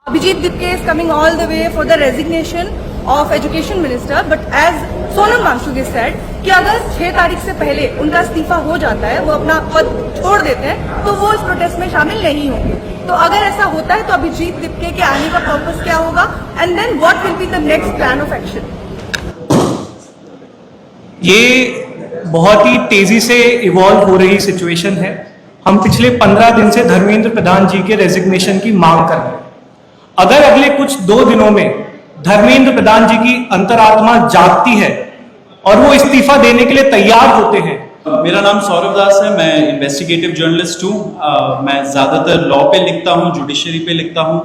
Abhijit Dipke is coming all the way for the resignation of Education Minister, but as Sonam Wangchuk said कि अगर 6 तारीख से पहले उनका इस्तीफा हो जाता है, वो अपना पद छोड़ देते हैं, तो वो इस प्रोटेस्ट में शामिल नहीं होंगे। तो अगर ऐसा होता है तो अभिजीत दिप्के के आने का पर्पस क्या होगा, and then what will be the next plan of action? ये बहुत ही तेजी से इवॉल्व हो रही सिचुएशन है। हम पिछले 15 दिन से धर्मेंद्र प्रधान जी के रेजिग्नेशन की मांग कर रहे हैं। अगर अगले कुछ 2 दिनों में धर्मेंद्र प्रधान जी की अंतरात्मा जागती है और वो इस्तीफा देने के लिए तैयार होते हैं। मेरा नाम सौरभ दास है, मैं इन्वेस्टिगेटिव जर्नलिस्ट हूँ। मैं ज़्यादातर लॉ पे लिखता हूँ, जुडिशरी पे लिखता हूँ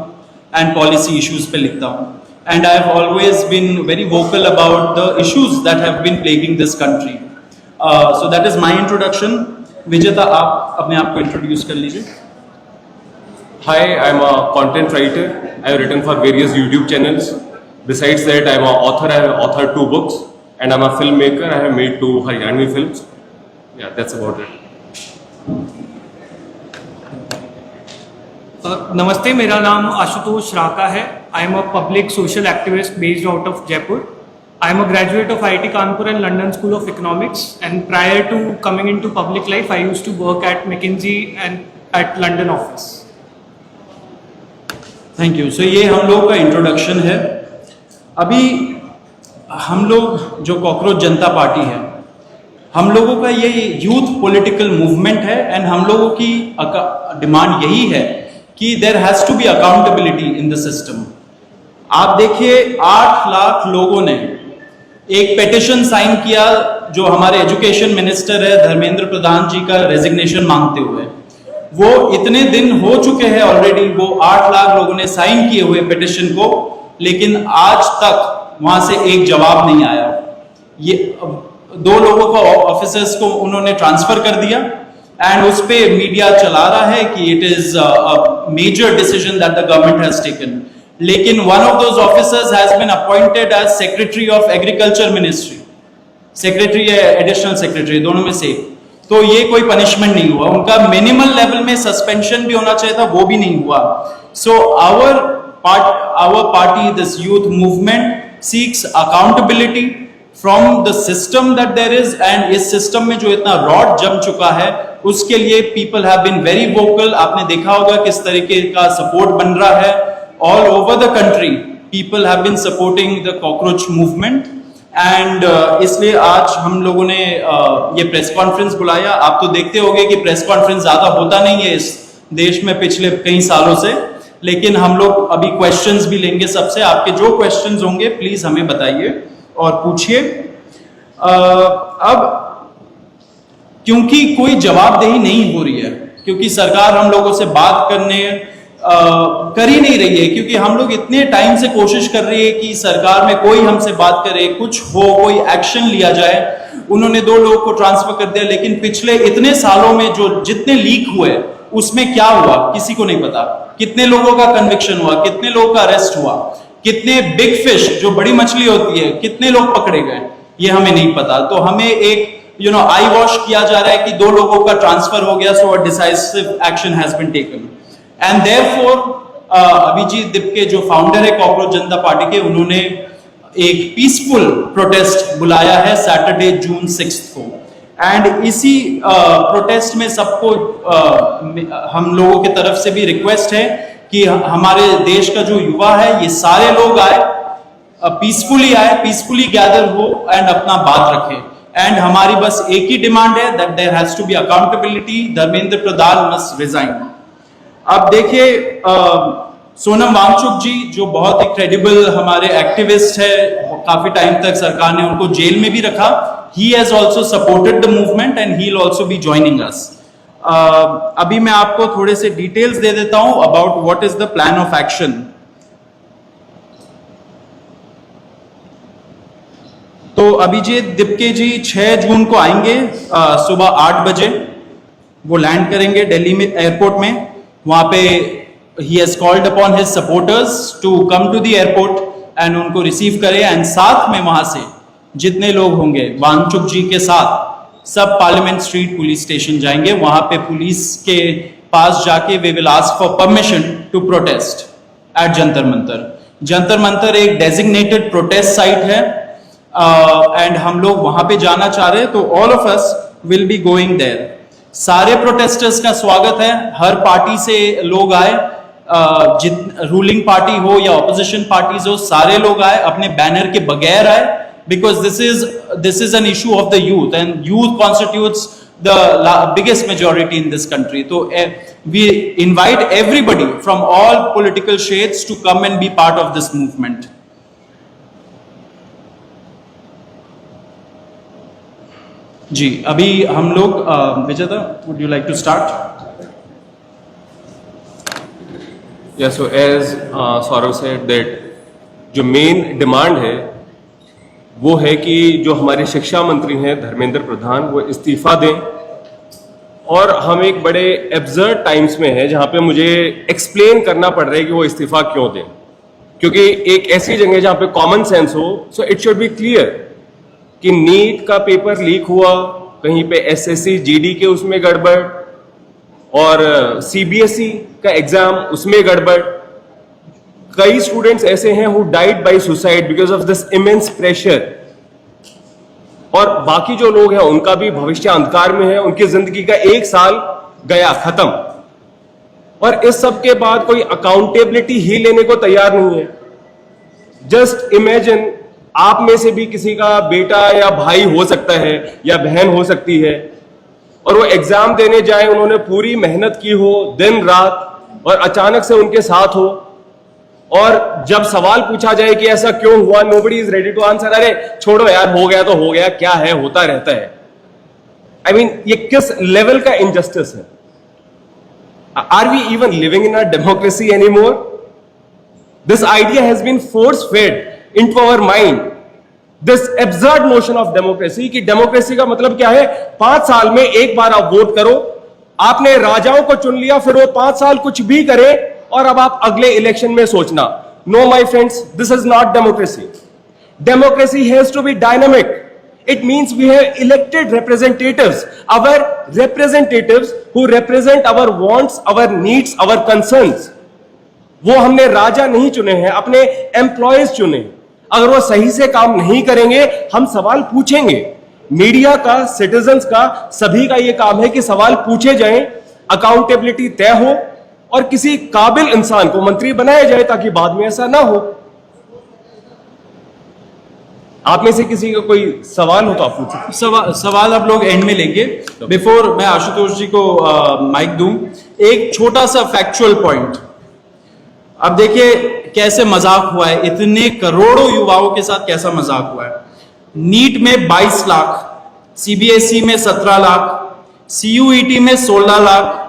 एंड पॉलिसी इश्यूज पे लिखता हूँ। And I have always been very vocal about the issues that have been plaguing this country. So that is my introduction. Vijeta, आप अपने आप को इंट्रोड्यूस कर लीजिए। Hi, I'm a content writer. I have written for various YouTube channels. Besides that, I'm an author. I have authored 2 books, and I'm a filmmaker. I have made 2 Haryanvi films. Yeah, that's about it. नमस्ते, मेरा नाम आशुतोष श्राका है। I am a public social activist based out of Jaipur. I am a graduate of IIT Kanpur and London School of Economics, and prior to coming into public life, I used to work at McKinsey and at London office. Thank you. So ये हम लोग का introduction है। अभी हम लोग जो cockroach जनता party है, हम लोगों का ये यूथ पॉलिटिकल मूवमेंट है, एंड हम लोगों की डिमांड यही है कि there has to be accountability in the system. आप देखिए, 8 लाख लोगों ने एक पेटिशन साइन किया जो हमारे एजुकेशन मिनिस्टर है धर्मेंद्र प्रधान जी का रेजिग्नेशन मांगते हुए। वो इतने दिन हो चुके हैं ऑलरेडी, वो 8 लाख लोगों ने साइन किए हुए पेटिशन को, लेकिन आज तक वहां से एक जवाब नहीं आया। ये 2 लोगों को ऑफिसर्स को उन्होंने ट्रांसफर कर दिया, एंड उस पे मीडिया चला रहा है कि it is a major decision that the government has taken. लेकिन one of those officers has been appointed as secretary of agriculture ministry, secretary या एडिशनल सेक्रेटरी, दोनों में से। तो ये कोई पनिशमेंट नहीं हुआ, उनका मिनिमल लेवल में सस्पेंशन भी होना चाहिए था, वो भी नहीं हुआ। So our party, this youth movement seeks accountability from the system that there is, and इस सिस्टम में जो इतना रॉड जम चुका है उसके लिए people have been very vocal. आपने देखा होगा किस तरीके का सपोर्ट बन रहा है all over the country. People have been supporting the cockroach movement, and इसलिए आज हम लोगों ने ये प्रेस कॉन्फ्रेंस बुलाया। आप तो देखते होंगे कि प्रेस कॉन्फ्रेंस ज्यादा होता नहीं है इस देश में पिछले कई सालों से, लेकिन हम लोग अभी क्वेश्चंस भी लेंगे सबसे। आपके जो क्वेश्चंस होंगे प्लीज हमें बताइए और पूछिए। अब क्योंकि कोई जवाबदेही नहीं हो रही है, क्योंकि सरकार हम लोगों से बात कर ही नहीं रही है, क्योंकि हम लोग इतने टाइम से कोशिश कर रही है कि सरकार में कोई हमसे बात करे, कुछ हो, कोई एक्शन लिया जाए। उन्होंने 2 लोगों को ट्रांसफर कर दिया, लेकिन पिछले इतने सालों में जो जितने लीक हुए उसमें क्या हुआ किसी को नहीं पता। कितने लोगों का कन्विक्शन हुआ, कितने लोगों का अरेस्ट हुआ, कितने बिग फिश जो बड़ी मछली होती है कितने लोग पकड़े गए, ये हमें नहीं पता। तो हमें एक आई वॉश किया जा रहा है कि 2 लोगों का ट्रांसफर हो गया, so a decisive action has been taken. And therefore Abhijit Dipke जो फाउंडर है कॉकरोच जनता पार्टी के, उन्होंने एक पीसफुल प्रोटेस्ट बुलाया है सैटरडे जून 6 को। एंड इसी प्रोटेस्ट में सबको हम लोगों की तरफ से भी रिक्वेस्ट है कि हमारे देश का जो युवा है ये सारे लोग आए, पीसफुली आए, पीसफुली गैदर हो एंड अपना बात रखें। एंड हमारी बस एक ही डिमांड है that there has to be accountability, Dharmendra Pradhan must resign. अब देखिए, सोनम वांगचुक जी जो बहुत ही क्रेडिबल हमारे एक्टिविस्ट है, काफी टाइम तक सरकार ने उनको जेल में भी रखा। He has also supported the movement and he will also be joining us. अभी मैं आपको थोड़े से डिटेल्स दे देता हूं about what is the plan of action. तो अभिजीत दिप्के जी 6 जून को आएंगे सुबह 8 बजे। वो लैंड करेंगे दिल्ली में एयरपोर्ट में। वहां पे he has called upon his supporters to come to the airport and उनको रिसीव करें, एंड साथ में वहां से जितने लोग होंगे वांगचुक जी के साथ सब पार्लियामेंट स्ट्रीट पुलिस स्टेशन जाएंगे। वहां पे पुलिस के पास जाके we will ask for permission to protest. At Jantar Mantar. Jantar Mantar एक डेजिग्नेटेड प्रोटेस्ट साइट है एंड हम लोग वहां पे जाना चाह रहे हैं, तो all of us will be going there. सारे प्रोटेस्टर्स का स्वागत है, हर पार्टी से लोग आए, रूलिंग पार्टी हो या ऑपोजिशन पार्टीज हो, सारे लोग आए, अपने बैनर के बगैर आए, because this is an issue of the youth and youth constitutes the biggest majority in this country. So we invite everybody from all political shades to come and be part of this movement. जी, अभी हम लोग विजेता, would you like to start? Yeah, so as Saurav said that जो main demand है वो है कि जो हमारे शिक्षा मंत्री हैं धर्मेंद्र प्रधान, वो इस्तीफा दें। और हम एक बड़े एब्सर्ड टाइम्स में है जहां पे मुझे एक्सप्लेन करना पड़ रहा है कि वो इस्तीफा क्यों दें, क्योंकि एक ऐसी जगह जहां पे कॉमन सेंस हो, so it should be clear कि नीट का पेपर लीक हुआ, कहीं पे एसएससी जीडी के उसमें गड़बड़, और सीबीएसई का एग्जाम उसमें गड़बड़। कई स्टूडेंट्स ऐसे हैं who died by suicide because of this immense pressure, और बाकी जो लोग हैं उनका भी भविष्य अंधकार में है, उनकी जिंदगी का 1 साल गया खत्म, और इस सब के बाद कोई अकाउंटेबिलिटी ही लेने को तैयार नहीं है। जस्ट इमेजिन, आप में से भी किसी का बेटा या भाई हो सकता है या बहन हो सकती है, और वो एग्जाम देने जाए, उन्होंने पूरी मेहनत की हो दिन रात, और अचानक से उनके साथ हो, और जब सवाल पूछा जाए कि ऐसा क्यों हुआ, nobody is ready to answer. अरे छोड़ो यार, हो गया तो हो गया, क्या है, होता रहता है। आई मीन, ये किस लेवल का इनजस्टिस है? Are we even living in a democracy anymore? This idea has been force fed into our mind, this absurd notion of democracy, कि डेमोक्रेसी का मतलब क्या है? 5 साल में एक बार आप वोट करो, आपने राजाओं को चुन लिया, फिर वो 5 साल कुछ भी करे, और अब आप अगले इलेक्शन में सोचना। No my friends, this is not democracy. Democracy has to be dynamic. It means we have elected representatives, our representatives who represent our wants, our needs, our concerns. वो हमने राजा नहीं चुने हैं, अपने एम्प्लॉयज चुने। अगर वो सही से काम नहीं करेंगे, हम सवाल पूछेंगे। मीडिया का, सिटीजन्स का, सभी का यह काम है कि सवाल पूछे जाएं, अकाउंटेबिलिटी तय हो, और किसी काबिल इंसान को मंत्री बनाया जाए ताकि बाद में ऐसा ना हो। आप में से किसी का कोई सवाल हो तो आप पूछिए। सवाल आप लोग एंड में लेंगे। बिफोर मैं आशुतोष जी को माइक दूं, एक छोटा सा फैक्चुअल पॉइंट। अब देखिए कैसे मजाक हुआ है, इतने करोड़ों युवाओं के साथ कैसा मजाक हुआ है। नीट में 22 लाख, सीबीएसई में 17 लाख, सीयूईटी में 16 लाख,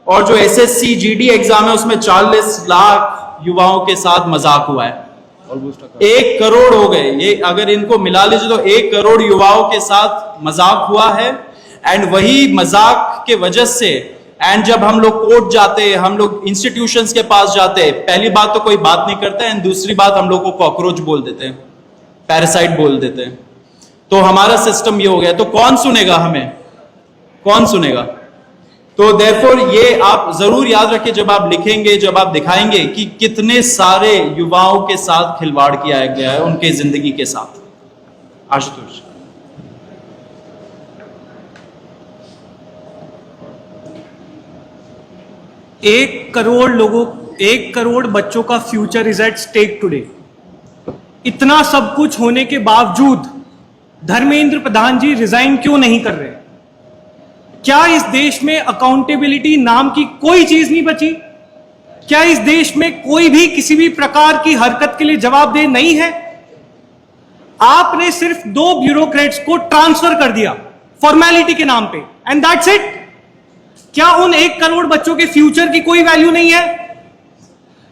और जो एसएससी जीडी एग्जाम है उसमें 40 लाख युवाओं के साथ मजाक हुआ है। 1 करोड़ हो गए ये, अगर इनको मिला लीजिए तो 1 करोड़ युवाओं के साथ मजाक हुआ है। एंड वही मजाक के वजह से, एंड जब हम लोग कोर्ट जाते, हम लोग इंस्टीट्यूशंस के पास जाते, पहली बात तो कोई बात नहीं करता है, एंड दूसरी बात हम लोग को कॉकरोच बोल देते हैं, पैरासाइट बोल देते हैं। तो हमारा सिस्टम ये हो गया, तो कौन सुनेगा हमें, कौन सुनेगा? तो देयरफॉर ये आप जरूर याद रखिए जब आप लिखेंगे, जब आप दिखाएंगे कि कितने सारे युवाओं के साथ खिलवाड़ किया गया है, उनके जिंदगी के साथ। आशुतोष। एक करोड़ बच्चों का future is at stake today. इतना सब कुछ होने के बावजूद धर्मेंद्र प्रधान जी रिजाइन क्यों नहीं कर रहे? क्या इस देश में अकाउंटेबिलिटी नाम की कोई चीज नहीं बची? क्या इस देश में कोई भी किसी भी प्रकार की हरकत के लिए जवाबदेह नहीं है? आपने सिर्फ 2 ब्यूरोक्रेट्स को ट्रांसफर कर दिया फॉर्मेलिटी के नाम पे, एंड दैट्स इट। क्या उन 1 करोड़ बच्चों के फ्यूचर की कोई वैल्यू नहीं है?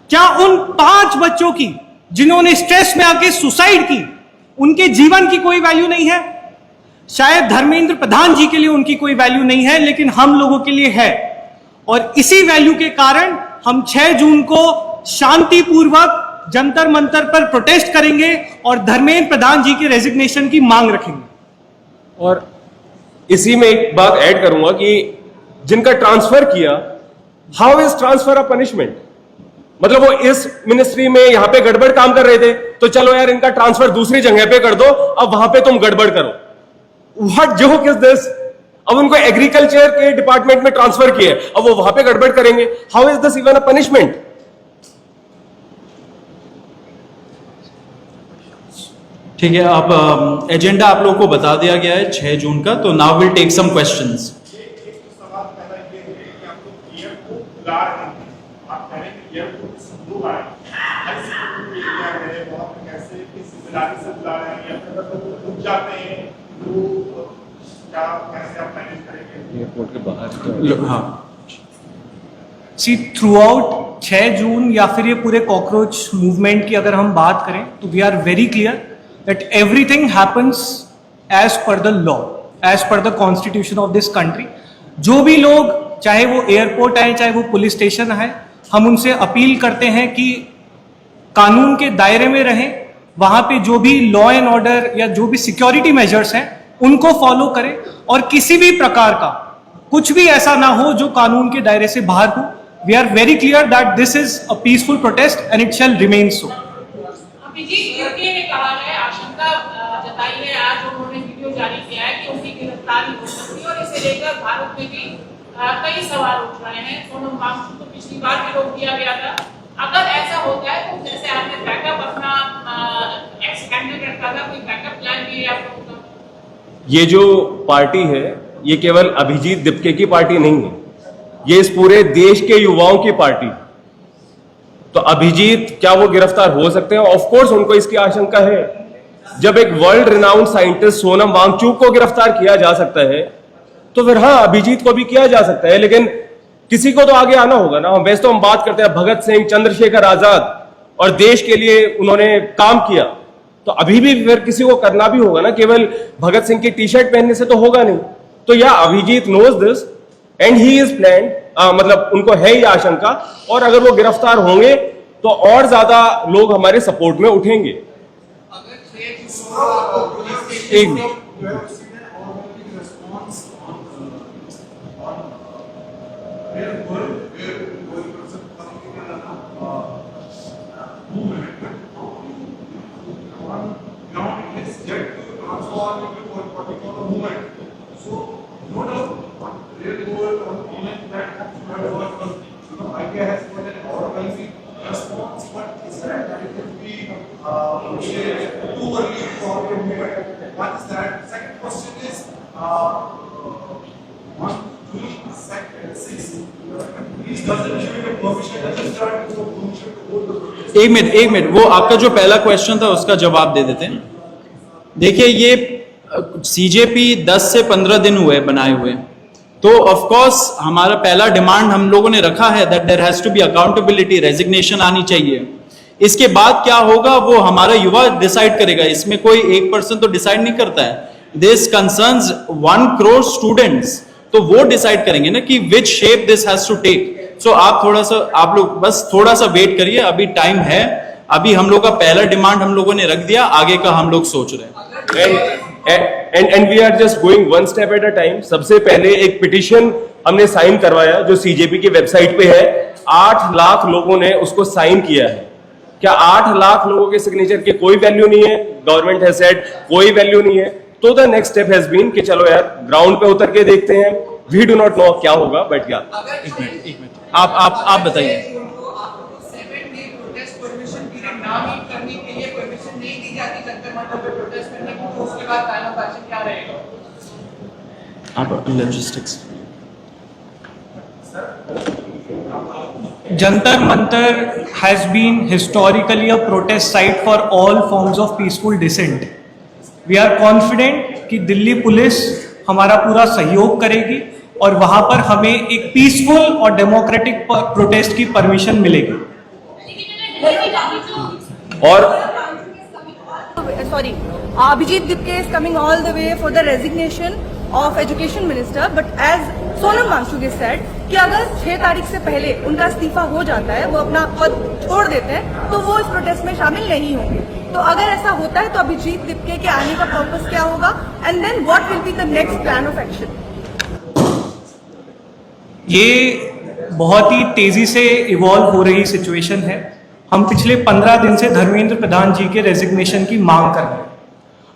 क्या उन 5 बच्चों की जिन्होंने स्ट्रेस में आके सुसाइड की, उनके जीवन की कोई वैल्यू नहीं है? शायद धर्मेंद्र प्रधान जी के लिए उनकी कोई वैल्यू नहीं है, लेकिन हम लोगों के लिए है। और इसी वैल्यू के कारण हम 6 जून को शांतिपूर्वक जंतर मंतर पर प्रोटेस्ट करेंगे और धर्मेंद्र प्रधान जी के रेजिग्नेशन की मांग रखेंगे। और इसी में एक बात ऐड करूंगा कि जिनका ट्रांसफर किया, how is transfer a punishment? मतलब वो इस मिनिस्ट्री में यहाँ पे गड़बड़ काम कर रहे थे, तो चलो यार इनका ट्रांसफर दूसरी जगह पे कर दो, अब वहां पे तुम गड़बड़ करो। What joke is this? अब उनको एग्रीकल्चर के डिपार्टमेंट में ट्रांसफर किए, अब वो वहां पे गड़बड़ करेंगे। How is this even a punishment? ठीक है, अब एजेंडा आप लोगों को बता दिया गया है 6 जून का, तो now will take some questions. Airport के बाहर हाँ, सी थ्रू आउट 6 जून या फिर ये पूरे कॉकरोच मूवमेंट की अगर हम बात करें तो we are very clear that everything happens as per the law, as per the constitution of this country. जो भी लोग, चाहे वो एयरपोर्ट आए चाहे वो पुलिस स्टेशन आए, हम उनसे अपील करते हैं कि कानून के दायरे में रहें, वहां पे जो भी लॉ एंड ऑर्डर या जो भी सिक्योरिटी मेजर्स हैं उनको फॉलो करें, और किसी भी प्रकार का कुछ भी ऐसा ना हो जो कानून के दायरे से बाहर हो। We are very clear that this is a peaceful protest and it shall remain so. Abhijeet UK ने कहा है, आशंका जताई है, आज उन्होंने वीडियो जारी किया है कि उनकी गिरफ्तारी हो सकती है, और इसे लेकर भारत में भी कई सवाल उठ रहे हैं। सोनम वांगचुक को पिछली बार भी रोक दिया गया था। अगर ऐसा होता है तो जैसे आपने बैकअप अपना एक्स कैंडिडेट का था, कोई बैकअप प्लान भी है आप लोगों का? ये जो पार्टी है ये केवल अभिजीत दिपके की पार्टी नहीं है, ये इस पूरे देश के युवाओं की पार्टी। तो अभिजीत क्या वो गिरफ्तार हो सकते हैं? ऑफ कोर्स उनको इसकी आशंका है। जब एक world renowned scientist Sonam Wangchuk को गिरफ्तार किया जा सकता है तो फिर हाँ, अभिजीत को भी किया जा सकता है, लेकिन किसी को तो आगे आना होगा ना। वैसे तो हम बात करते हैं भगत सिंह, चंद्रशेखर आजाद, और देश के लिए उन्होंने काम किया, तो अभी भी फिर किसी को करना भी होगा ना। केवल भगत सिंह की टी शर्ट पहनने से तो होगा नहीं। तो या Abhijeet knows this and he is planned, मतलब उनको है ये आशंका, और अगर वो गिरफ्तार होंगे तो और ज्यादा लोग हमारे सपोर्ट में उठेंगे। एक मिनट, एक मिनट, वो आपका जो पहला क्वेश्चन था उसका जवाब दे देते हैं। देखिए, ये सीजेपी 10 से 15 दिन हुए बनाए हुए, तो ऑफ कोर्स हमारा पहला डिमांड हम लोगों ने रखा है that there has to be accountability, resignation आनी चाहिए। इसके बाद क्या होगा वो हमारा युवा डिसाइड करेगा, इसमें कोई एक पर्सन तो डिसाइड नहीं करता है। दिस कंसर्न्स 1 करोड़ स्टूडेंट्स, तो वो डिसाइड करेंगे ना कि which shape this has to take. So आप लोग बस थोड़ा सा वेट करिए, अभी टाइम है। अभी हम लोग का पहला डिमांड हम लोगों ने रख दिया, आगे का हम लोग सोच रहे हैं। And we are just going 1 step at a time. सबसे पहले एक पिटिशन हमने साइन करवाया जो सीजेपी की वेबसाइट पे है। 8 लाख लोगों ने उसको साइन किया है। क्या 8 लाख लोगों के सिग्नेचर की कोई वैल्यू नहीं है? गवर्नमेंट हैज सेड कोई वैल्यू नहीं है। तो the next step has been कि चलो यार ग्राउंड पे उतर के देखते हैं। वी डू नॉट नो क्या होगा, बट क्या एक मिनट आप बताइए। आप logistics Jantar Mantar has been historically a protest site for all forms of peaceful dissent. We are confident कि दिल्ली पुलिस हमारा पूरा सहयोग करेगी और वहां पर हमें एक पीसफुल और डेमोक्रेटिक प्रोटेस्ट की परमिशन मिलेगी। और sorry, Abhijit Dipke is coming all the way for the resignation of Education Minister, but as Sonam Wangchuk has said कि अगर 6 तारीख से पहले उनका इस्तीफा हो जाता है, वो अपना पद छोड़ देते हैं, तो वो इस प्रोटेस्ट में शामिल नहीं होंगे। तो अगर ऐसा होता है तो अभिजीत दिपके के आने का पर्पस क्या होगा, and then what will be the next plan of action? ये बहुत ही तेजी से इवॉल्व हो रही सिचुएशन है। हम पिछले 15 दिन से धर्मेंद्र प्रधान जी के रेजिग्नेशन की मांग कर रहे हैं।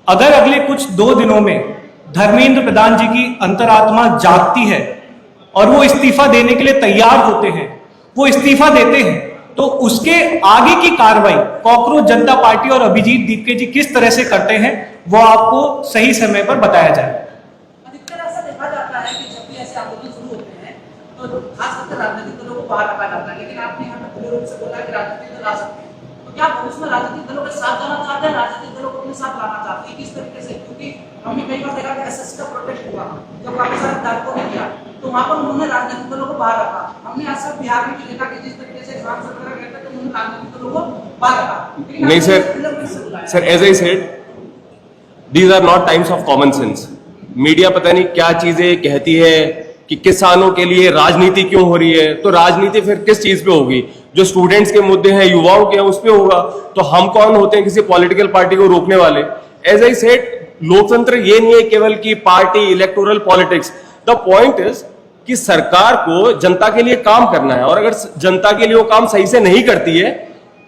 अगर अगले कुछ 2 दिनों में धर्मेंद्र प्रधान जी की अंतरात्मा जागती है और वो इस्तीफा देने के लिए तैयार होते हैं, वो इस्तीफा देते हैं, तो उसके आगे की कार्रवाई कॉकरोच जनता पार्टी और अभिजीत दीपके जी किस तरह से करते हैं वो आपको सही समय पर बताया जाए। अधिकतर ऐसा देखा जाता है कि जब भी ऐसे आंदोलन शुरू होते हैं तो खास करके राजनीतिक दलों को बाहर रखा जाता है, लेकिन आपने यहाँ पे खुले रूप से बोला कि राजनीतिक दल आ सकते हैं, तो क्या आप उसमें राजनीतिक दलों के साथ जाना चाहते हैं, राजनीतिक दलों को अपने साथ लाना चाहते हैं, किस तरीके से? क्योंकि हमने कई बार देखा कि एसएससी का प्रोटेस्ट हुआ जब काफी सारे विधायकों ने किया तो वहां पर उन्होंने राजनीतिक दलों को बाहर रखा। हमने ऐसा बिहार में भी देखा कि जिस तरीके से एग्जाम वगैरह कहते हैं तो उन्होंने राजनीतिक दलों को बाहर रखा। नहीं sir, as I said, these are not times of common sense. Media पता नहीं क्या चीजें कहती है कि किसानों के लिए राजनीति क्यों हो रही है, तो राजनीति फिर किस चीज पे होगी? जो स्टूडेंट्स के मुद्दे हैं, युवाओं के हैं, उस पे होगा। तो हम कौन होते हैं किसी पॉलिटिकल पार्टी को रोकने वाले? एज आई सेड, लोकतंत्र ये नहीं है केवल कि party, electoral politics. The point is कि सरकार को जनता के लिए काम करना है, और अगर जनता के लिए वो काम सही से नहीं करती है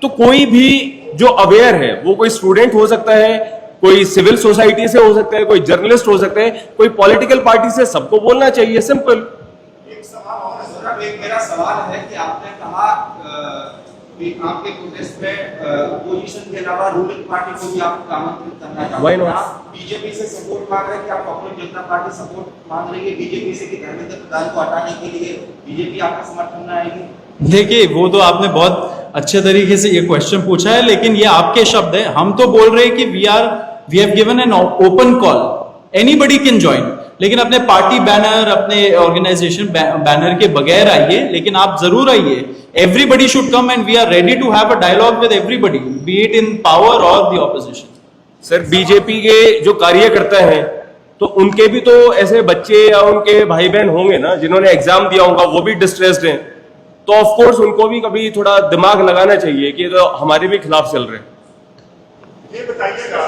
तो कोई भी जो अवेयर है, वो कोई स्टूडेंट हो सकता है, कोई सिविल सोसाइटी से हो सकता है, कोई जर्नलिस्ट हो सकता है, कोई पॉलिटिकल पार्टी से, सबको बोलना चाहिए। सिंपल। एक सवाल और है सर, एक मेरा सवाल है कि आपने कहा कि आपके प्रोटेस्ट में अपोजिशन के अलावा रूलिंग पार्टी को भी आप आमंत्रित करना चाहते हैं। Why not? आप बीजेपी से सपोर्ट मांग रहे हैं कि आप कॉकरोच जनता पार्टी सपोर्ट मांग रही है बीजेपी से कि धर्मेंद्र प्रधान को हटाने के लिए बीजेपी आपका समर्थन में आएगी? देखिए, वो तो आपने बहुत अच्छे तरीके से ये क्वेश्चन पूछा है, लेकिन ये आपके शब्द है। हम तो बोल रहे हैं कि we have given an open call, anybody can join, लेकिन अपने पार्टी बैनर, अपने ऑर्गेनाइजेशन बैनर के बगैर आइए, लेकिन आप जरूर आइए। Everybody should come and we are ready to have a dialogue with everybody, be it in power और द ऑपोजिशन। सर, बीजेपी के जो कार्यकर्ता हैं तो उनके भी तो ऐसे बच्चे या उनके भाई बहन होंगे ना जिन्होंने एग्जाम दिया होगा, वो भी डिस्ट्रेस्ड हैं, तो ऑफ कोर्स उनको भी कभी थोड़ा दिमाग लगाना चाहिए कि तो हमारे भी खिलाफ चल रहे हैं। ये बताइएगा,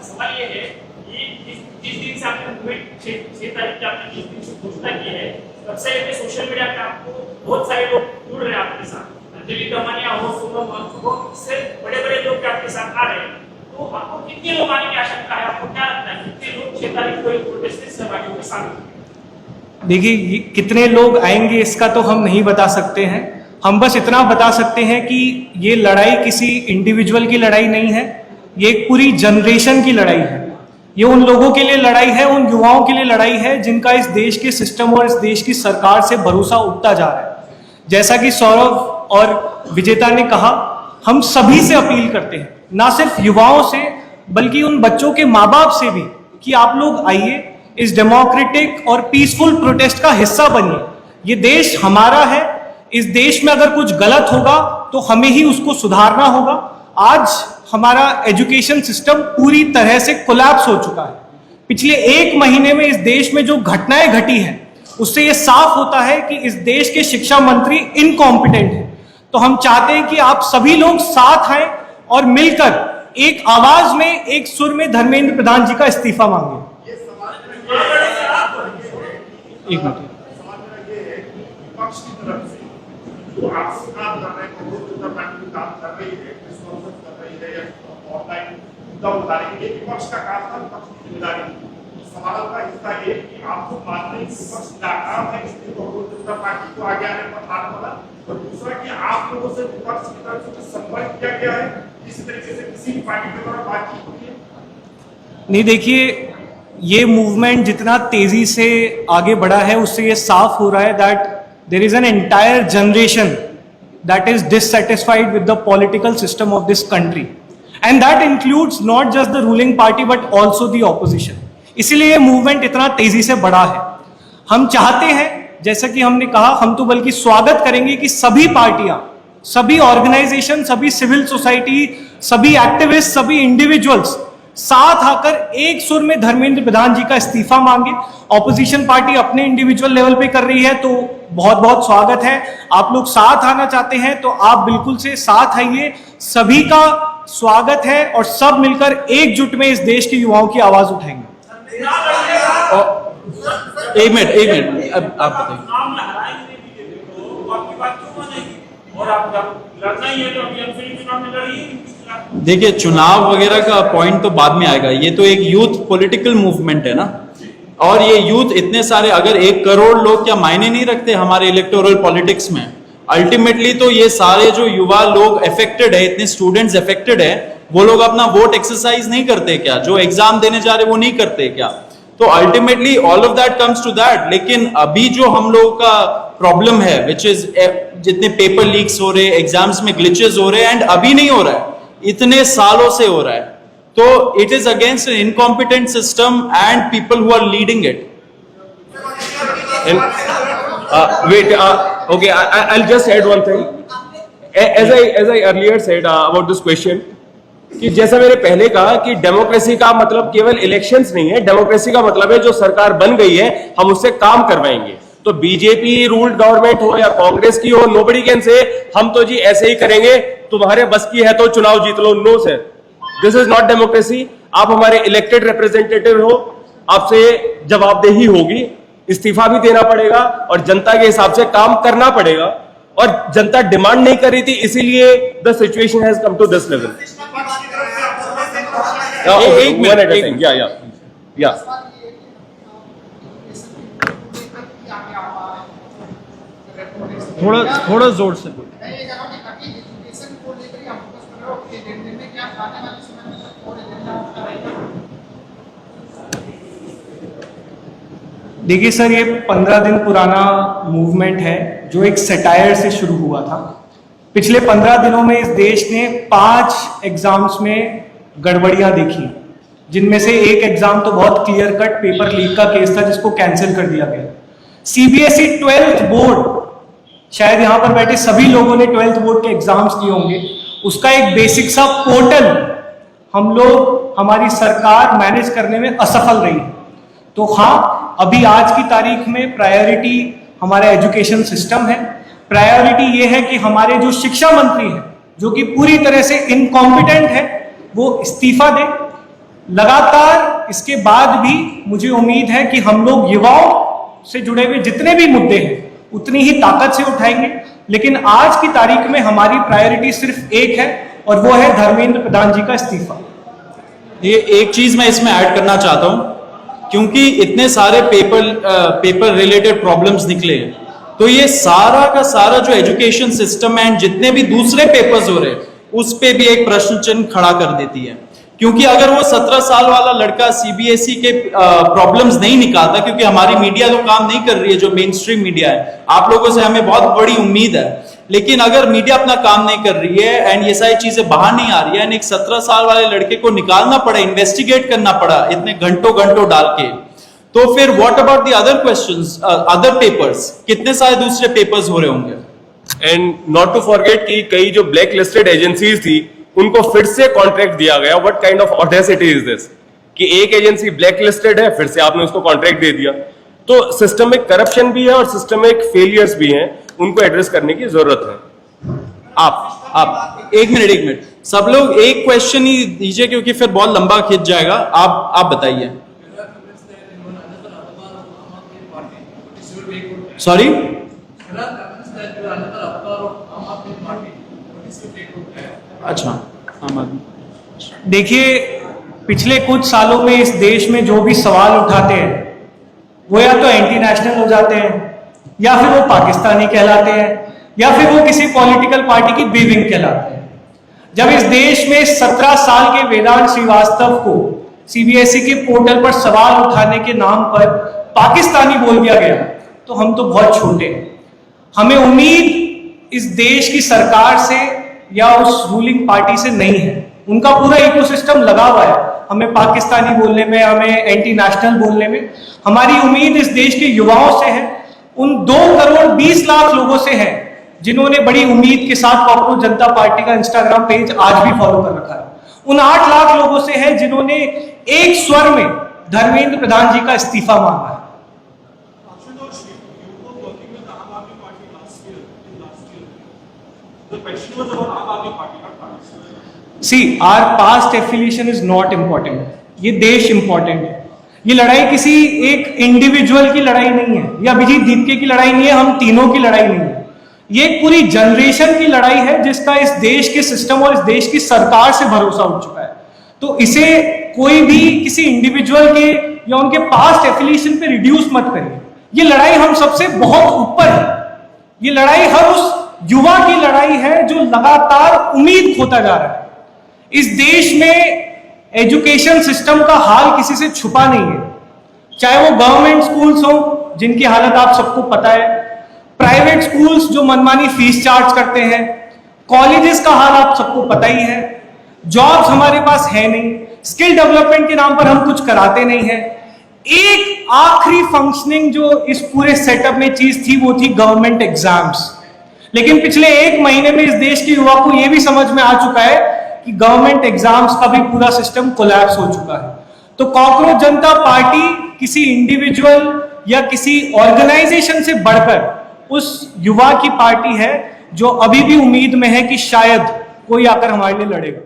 सवाल ये है कि जिस दिन से आपने मूवमेंट 6 तारीख की आपने जिस दिन से घोषणा की है, तब से लेकर सोशल मीडिया पे आपको बहुत सारे लोग जुड़ रहे हैं आपके साथ, अंजलि दमनिया हो, सोनम वांगचुक हो, इससे बड़े-बड़े लोग आपके साथ आ रहे हैं, तो आपको कितने लोग आने की आशंका है? आपको क्या लगता है कितने लोग 6 तारीख को प्रोटेस्ट में सहभागी होंगे साथ? देखिए, कितने लोग आएंगे इसका तो हम नहीं बता सकते हैं। हम बस इतना बता सकते हैं कि ये लड़ाई किसी इंडिविजुअल की लड़ाई नहीं है, ये एक पूरी जनरेशन की लड़ाई है। ये उन लोगों के लिए लड़ाई है, उन युवाओं के लिए लड़ाई है जिनका इस देश के सिस्टम और इस देश की सरकार से भरोसा उठता जा रहा है। जैसा कि सौरभ और विजेता ने कहा, हम सभी से अपील करते हैं, ना सिर्फ युवाओं से बल्कि उन बच्चों के माँ बाप से भी, कि आप लोग आइए, इस डेमोक्रेटिक और पीसफुल प्रोटेस्ट का हिस्सा बनिए। ये देश हमारा है, इस देश में अगर कुछ गलत होगा तो हमें ही उसको सुधारना होगा। आज हमारा एजुकेशन सिस्टम पूरी तरह से कोलैप्स हो चुका है। पिछले 1 महीने में इस देश में जो घटनाएं घटी हैं उससे ये साफ होता है कि इस देश के शिक्षा मंत्री इनकॉम्पिटेंट हैं। तो हम चाहते हैं कि आप सभी लोग साथ आए और मिलकर एक आवाज में, एक सुर में धर्मेंद्र प्रधान जी का इस्तीफा मांगे। एक मिनट, विपक्ष की तरफ से जो आपसे काम कर रहे हैं, कॉकरोच जनता पार्टी भी काम कर रही है, प्रेस कॉन्फ्रेंस कर रही है या ऑनलाइन मुद्दा उठाने के लिए, विपक्ष का काम था, विपक्ष की जिम्मेदारी। सवाल का हिस्सा ये कि आपको मानते हैं कि विपक्ष नाकाम है, इसलिए कॉकरोच जनता पार्टी को आगे आने पर हाथ पड़ा, और दूसरा कि आप लोगों से विपक्ष की तरफ से संपर्क किया गया है, किसी तरीके से किसी भी पार्टी के द्वारा बातचीत होती है? नहीं, देखिए, ये मूवमेंट जितना तेजी से आगे बढ़ा है उससे ये साफ हो रहा है that there is an entire generation that is dissatisfied with the political system of this country, and that includes not just the ruling party but also the opposition. इसीलिए ये मूवमेंट इतना तेजी से बढ़ा है। हम चाहते हैं, जैसा कि हमने कहा, हम तो बल्कि स्वागत करेंगे कि सभी पार्टियां, सभी ऑर्गेनाइजेशन, सभी सिविल सोसाइटी, सभी एक्टिविस्ट, सभी इंडिविजुअल्स साथ आकर एक सुर में धर्मेंद्र प्रधान जी का इस्तीफा मांगे। ऑपोजिशन पार्टी अपने इंडिविजुअल लेवल पे कर रही है तो बहुत बहुत स्वागत है। आप लोग साथ आना चाहते हैं तो आप बिल्कुल से साथ आइए, सभी का स्वागत है और सब मिलकर एकजुट में इस देश के युवाओं की आवाज उठाएंगे। एक मिनट, अब आप बताइए। आप जब लड़ना ही है तो अभी हम फिल्म चुनाव में लड़िए इनके खिलाफ। देखिए, चुनाव वगैरह का पॉइंट तो बाद में आएगा, ये तो एक यूथ पॉलिटिकल मूवमेंट है ना, और ये यूथ इतने सारे, अगर 1 करोड़ लोग क्या मायने नहीं रखते हमारे इलेक्टोरल पॉलिटिक्स में? अल्टीमेटली तो ये सारे जो युवा लोग अफेक्टेड है, इतने स्टूडेंट्स अफेक्टेड है, वो लोग अपना वोट एक्सरसाइज नहीं करते क्या? जो एग्जाम देने जा रहे वो नहीं करते क्या? तो ultimately all of that comes to that. लेकिन अभी जो हम लोगों का प्रॉब्लम है, विच इज जितने पेपर लीक्स हो रहे, एग्जाम्स में ग्लिचेस हो रहे, एंड अभी नहीं हो रहा है, इतने सालों से हो रहा है, तो it is against an incompetent system and people who are leading it. Wait, okay, I'll just add one thing. As I earlier said about this question, कि जैसा मैंने पहले कहा कि डेमोक्रेसी का मतलब केवल इलेक्शंस नहीं है, डेमोक्रेसी का मतलब है जो सरकार बन गई है हम उससे काम करवाएंगे। तो बीजेपी रूल्ड गवर्नमेंट हो या कांग्रेस की हो, नोबडी कैन से हम तो जी ऐसे ही करेंगे, तुम्हारे बस की है तो चुनाव जीत लो। No sir, this is not democracy. आप हमारे इलेक्टेड रिप्रेजेंटेटिव हो, आपसे जवाबदेही होगी, इस्तीफा भी देना पड़ेगा और जनता के हिसाब से काम करना पड़ेगा, और जनता डिमांड नहीं कर रही थी, इसीलिए the situation has come to this level. एक मिनट, या थोड़ा जोर से बोलो। देखिए सर, ये 15 दिन पुराना मूवमेंट है जो एक सटायर से शुरू हुआ था। पिछले 15 दिनों में इस देश ने 5 एग्जाम्स में गड़बड़ियां देखी, जिनमें से एक एग्जाम तो बहुत क्लियर कट पेपर लीक का केस था जिसको कैंसिल कर दिया गया। सीबीएसई 12th बोर्ड, शायद यहां पर बैठे सभी लोगों ने 12th बोर्ड के एग्जाम्स दिए होंगे, उसका एक बेसिक सा पोर्टल हम लोग, हमारी सरकार मैनेज करने में असफल रही। तो हाँ, अभी आज की तारीख में प्रायोरिटी हमारा एजुकेशन सिस्टम है। प्रायोरिटी ये है कि हमारे जो शिक्षा मंत्री हैं, जो कि पूरी तरह से इनकॉम्पिटेंट है, वो इस्तीफा दे। लगातार इसके बाद भी मुझे उम्मीद है कि हम लोग युवाओं से जुड़े हुए जितने भी मुद्दे हैं उतनी ही ताकत से उठाएंगे, लेकिन आज की तारीख में हमारी प्रायोरिटी सिर्फ एक है, और वो है धर्मेंद्र प्रधान जी का इस्तीफा। ये एक चीज मैं इसमें ऐड करना चाहता हूं, क्योंकि इतने सारे पेपर रिलेटेड प्रॉब्लम्स निकले हैं, तो ये सारा का सारा जो एजुकेशन सिस्टम है, जितने भी दूसरे पेपर्स हो रहे हैं, उस पे भी एक प्रश्न चिन्ह खड़ा कर देती है। क्योंकि अगर वो 17 साल वाला लड़का सीबीएसई के प्रॉब्लम्स नहीं निकालता, क्योंकि हमारी मीडिया तो काम नहीं कर रही है, जो मेन स्ट्रीम मीडिया है, आप लोगों से हमें बहुत बड़ी उम्मीद है, लेकिन अगर मीडिया अपना काम नहीं कर रही है एंड ये सारी चीजें बाहर नहीं आ रही है, एंड एक 17 साल वाले लड़के को निकालना पड़ा, इन्वेस्टिगेट करना पड़ा इतने घंटों डाल के, तो फिर what about the other questions, other papers? कितने सारे दूसरे पेपर्स हो रहे होंगे? एंड नॉट टू फॉरगेट कि कई जो ब्लैक लिस्टेड एजेंसीज थी उनको फिर से कॉन्ट्रैक्ट दिया गया। What kind of audacity is this कि एक एजेंसी ब्लैक लिस्टेड है, फिर से आपने उसको कॉन्ट्रैक्ट दे दिया। तो सिस्टमिक करप्शन भी है और सिस्टमिक फेलियर्स भी हैं, उनको एड्रेस करने की जरूरत है। आप एक मिनट, सब लोग एक क्वेश्चन ही दीजिए, क्योंकि फिर बहुत लंबा खिंच जाएगा। आप बताइए। सॉरी, अच्छा, आम आदमी। देखिए, पिछले कुछ सालों में इस देश में जो भी सवाल उठाते हैं वो या तो एंटी नेशनल हो जाते हैं, या फिर वो पाकिस्तानी कहलाते हैं, या फिर वो किसी पॉलिटिकल पार्टी की बीविंग कहलाते हैं। जब इस देश में 17 साल के वेदांत श्रीवास्तव को सीबीएसई के पोर्टल पर सवाल उठाने के नाम पर पाकिस्तानी बोल दिया गया, तो हम तो बहुत छोटे हैं। हमें उम्मीद इस देश की सरकार से या उस रूलिंग पार्टी से नहीं है, उनका पूरा इकोसिस्टम लगा हुआ है हमें पाकिस्तानी बोलने में, हमें एंटी नेशनल बोलने में। हमारी उम्मीद इस देश के युवाओं से है, उन 2 करोड़ 20 लाख लोगों से है जिन्होंने बड़ी उम्मीद के साथ कॉकरोच जनता पार्टी का इंस्टाग्राम पेज आज भी फॉलो कर रखा है। उन 8 लाख लोगों से है जिन्होंने एक स्वर में धर्मेंद्र प्रधान जी का इस्तीफा मांगा है। See, our past affiliation is not important. ये देश इंपॉर्टेंट है। ये लड़ाई किसी एक इंडिविजुअल की लड़ाई नहीं है, या अभिजीत दीपके की लड़ाई नहीं है, हम तीनों की लड़ाई नहीं है। ये एक पूरी जनरेशन की लड़ाई है जिसका इस देश के सिस्टम और इस देश की सरकार से भरोसा उठ चुका है। तो इसे कोई भी किसी इंडिविजुअल के या उनके पास्ट एफिलिएशन पे रिड्यूस मत करिए। ये लड़ाई हम सबसे बहुत ऊपर है। ये लड़ाई हर उस युवा की लड़ाई है जो लगातार उम्मीद खोता जा रहा है। इस देश में एजुकेशन सिस्टम का हाल किसी से छुपा नहीं है, चाहे वो गवर्नमेंट स्कूल्स हो जिनकी हालत आप सबको पता है, प्राइवेट स्कूल्स जो मनमानी फीस चार्ज करते हैं, कॉलेजेस का हाल आप सबको पता ही है, जॉब्स हमारे पास है नहीं, स्किल डेवलपमेंट के नाम पर हम कुछ कराते नहीं है। एक आखिरी फंक्शनिंग जो इस पूरे सेटअप में चीज थी वो थी गवर्नमेंट एग्जाम्स। लेकिन पिछले एक महीने में इस देश के युवा को यह भी समझ में आ चुका है कि गवर्नमेंट एग्जाम्स का भी पूरा सिस्टम कोलैप्स हो चुका है। तो कॉकरोच जनता पार्टी किसी इंडिविजुअल या किसी ऑर्गेनाइजेशन से बढ़कर उस युवा की पार्टी है जो अभी भी उम्मीद में है कि शायद कोई आकर हमारे लिए लड़ेगा।